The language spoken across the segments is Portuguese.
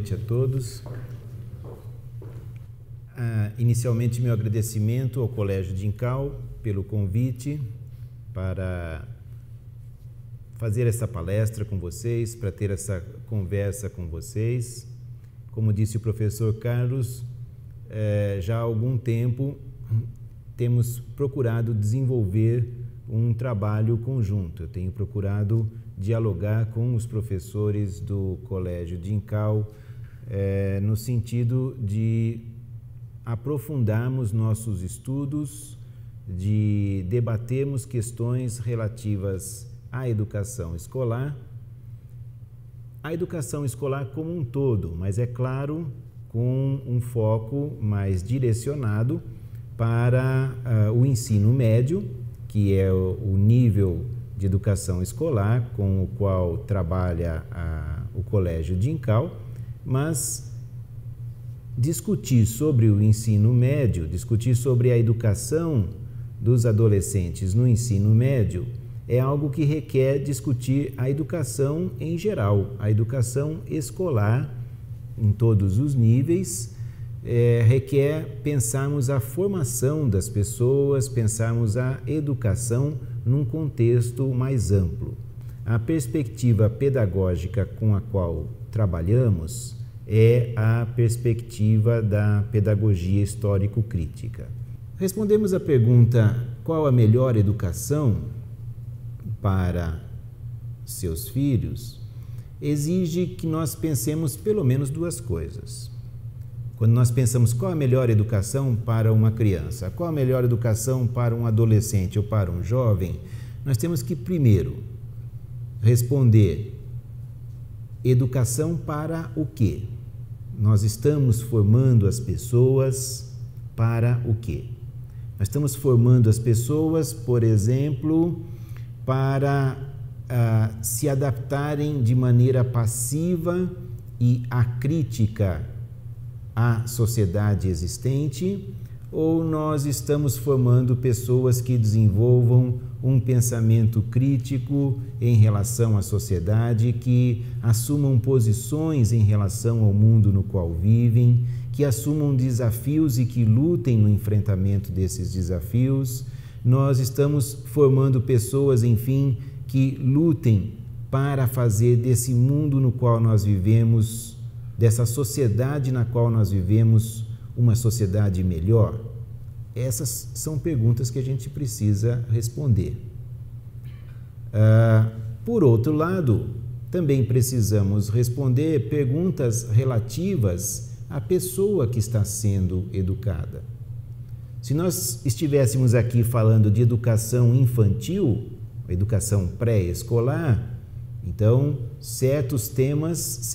noite a todos. Inicialmente, meu agradecimento ao Colégio Dincal pelo convite para fazer essa palestra com vocês, para ter essa conversa com vocês. Como disse o professor Carlos, já há algum tempo temos procurado desenvolver um trabalho conjunto. Eu tenho procurado dialogar com os professores do Colégio Dincal no sentido de aprofundarmos nossos estudos, de debatermos questões relativas à educação escolar, a educação escolar como um todo, mas é claro, com um foco mais direcionado para o ensino médio, que é o nível de educação escolar com o qual trabalha o Colégio Dincal, mas discutir sobre o ensino médio, discutir sobre a educação dos adolescentes no ensino médio é algo que requer discutir a educação em geral, a educação escolar em todos os níveis, requer pensarmos a formação das pessoas, pensarmos a educação num contexto mais amplo. A perspectiva pedagógica com a qual trabalhamos é a perspectiva da pedagogia histórico-crítica. Respondemos à pergunta: qual a melhor educação para seus filhos? Exige que nós pensemos pelo menos duas coisas. Quando nós pensamos qual a melhor educação para uma criança, qual a melhor educação para um adolescente ou para um jovem, nós temos que primeiro responder: educação para o quê? Nós estamos formando as pessoas para o quê? Nós estamos formando as pessoas, por exemplo, para se adaptarem de maneira passiva e acrítica à sociedade existente, ou nós estamos formando pessoas que desenvolvam um pensamento crítico em relação à sociedade, que assumam posições em relação ao mundo no qual vivem, que assumam desafios e que lutem no enfrentamento desses desafios? Nós estamos formando pessoas, enfim, que lutem para fazer desse mundo no qual nós vivemos, dessa sociedade na qual nós vivemos, uma sociedade melhor? Essas são perguntas que a gente precisa responder. Por outro lado, também precisamos responder perguntas relativas à pessoa que está sendo educada. Se nós estivéssemos aqui falando de educação infantil, educação pré-escolar, então certos temas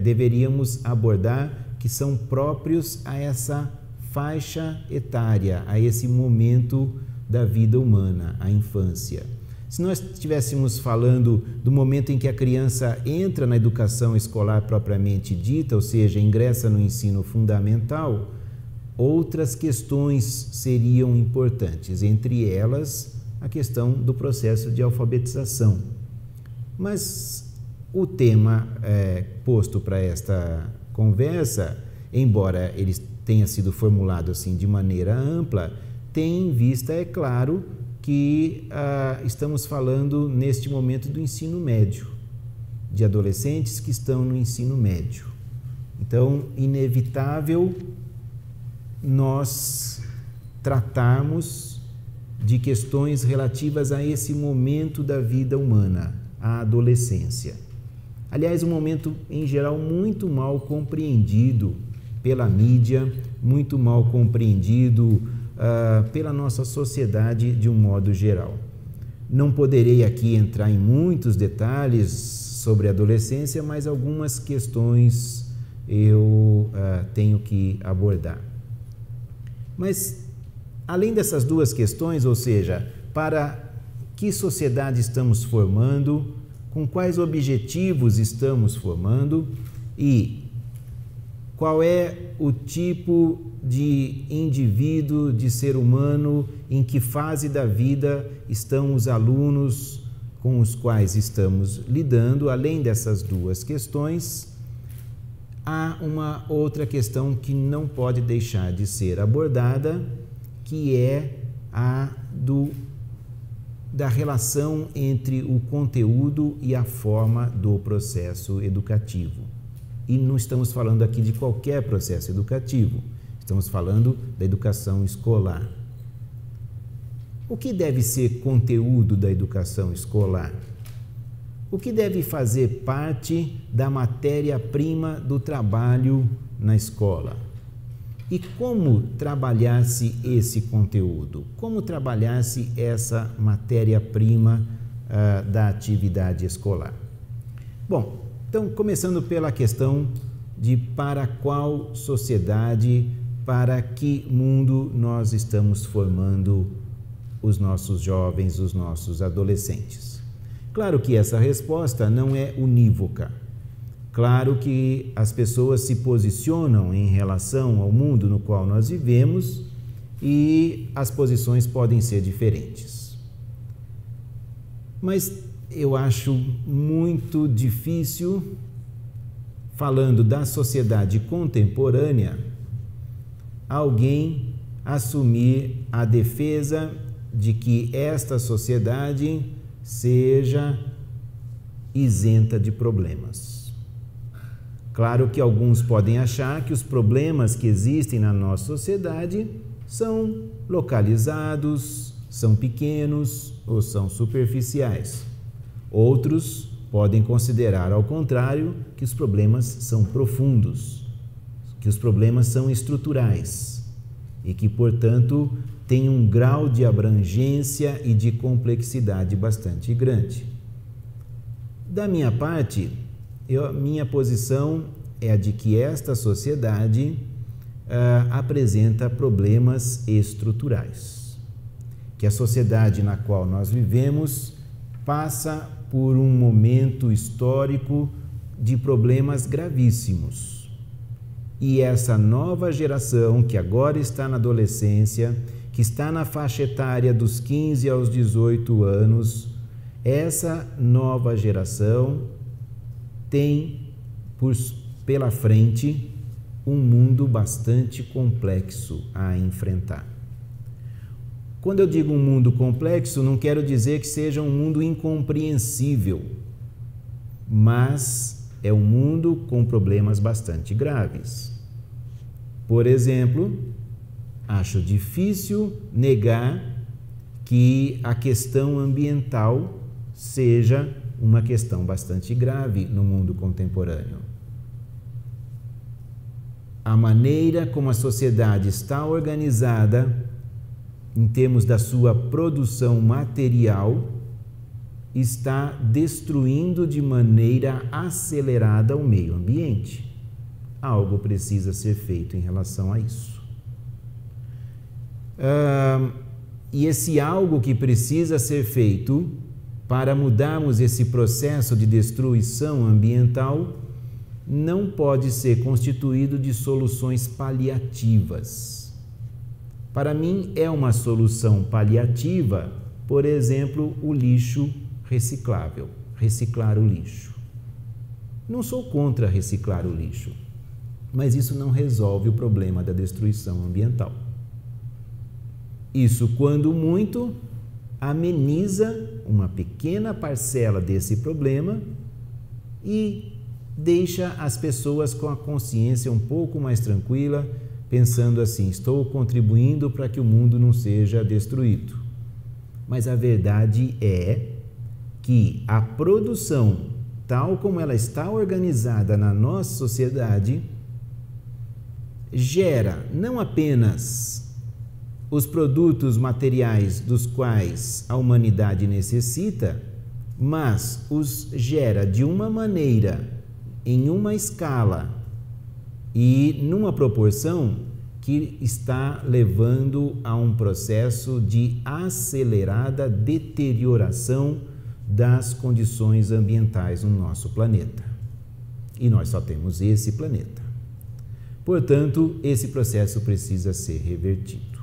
deveríamos abordar que são próprios a essa faixa etária, a esse momento da vida humana, a infância. Se nós estivéssemos falando do momento em que a criança entra na educação escolar propriamente dita, ou seja, ingressa no ensino fundamental, outras questões seriam importantes, entre elas a questão do processo de alfabetização. Mas o tema posto para esta conversa, embora ele tenha sido formulado assim de maneira ampla, tem em vista, é claro, que estamos falando neste momento do ensino médio, de adolescentes que estão no ensino médio. Então, inevitável nós tratarmos de questões relativas a esse momento da vida humana, a adolescência. Aliás, um momento, em geral, muito mal compreendido pela mídia, muito mal compreendido pela nossa sociedade de um modo geral. Não poderei aqui entrar em muitos detalhes sobre a adolescência, mas algumas questões eu tenho que abordar. Mas, além dessas duas questões, ou seja, para que sociedade estamos formando, com quais objetivos estamos formando e qual é o tipo de indivíduo, de ser humano, em que fase da vida estão os alunos com os quais estamos lidando. Além dessas duas questões, há uma outra questão que não pode deixar de ser abordada, que é a da relação entre o conteúdo e a forma do processo educativo. E não estamos falando aqui de qualquer processo educativo, estamos falando da educação escolar. O que deve ser conteúdo da educação escolar? O que deve fazer parte da matéria-prima do trabalho na escola? E como trabalhar-se esse conteúdo? Como trabalhar-se essa matéria-prima da atividade escolar? Bom, então, começando pela questão de para qual sociedade, para que mundo nós estamos formando os nossos jovens, os nossos adolescentes. Claro que essa resposta não é unívoca. Claro que as pessoas se posicionam em relação ao mundo no qual nós vivemos e as posições podem ser diferentes. Mas eu acho muito difícil, falando da sociedade contemporânea, alguém assumir a defesa de que esta sociedade seja isenta de problemas. Claro que alguns podem achar que os problemas que existem na nossa sociedade são localizados, são pequenos ou são superficiais. Outros podem considerar, ao contrário, que os problemas são profundos, que os problemas são estruturais e que, portanto, têm um grau de abrangência e de complexidade bastante grande. Da minha parte, minha posição é a de que esta sociedade apresenta problemas estruturais, que a sociedade na qual nós vivemos passa por um momento histórico de problemas gravíssimos. E essa nova geração que agora está na adolescência, que está na faixa etária dos 15 aos 18 anos, essa nova geração tem pela frente um mundo bastante complexo a enfrentar. Quando eu digo um mundo complexo, não quero dizer que seja um mundo incompreensível, mas é um mundo com problemas bastante graves. Por exemplo, acho difícil negar que a questão ambiental seja uma questão bastante grave no mundo contemporâneo. A maneira como a sociedade está organizada, em termos da sua produção material, está destruindo de maneira acelerada o meio ambiente. Algo precisa ser feito em relação a isso. E esse algo que precisa ser feito para mudarmos esse processo de destruição ambiental não pode ser constituído de soluções paliativas. Para mim, é uma solução paliativa, por exemplo, o lixo reciclável, reciclar o lixo. Não sou contra reciclar o lixo, mas isso não resolve o problema da destruição ambiental. Isso, quando muito, ameniza uma pequena parcela desse problema e deixa as pessoas com a consciência um pouco mais tranquila, pensando assim: estou contribuindo para que o mundo não seja destruído. Mas a verdade é que a produção, tal como ela está organizada na nossa sociedade, gera não apenas os produtos materiais dos quais a humanidade necessita, mas os gera de uma maneira, em uma escala e numa proporção que está levando a um processo de acelerada deterioração das condições ambientais no nosso planeta. E nós só temos esse planeta. Portanto, esse processo precisa ser revertido.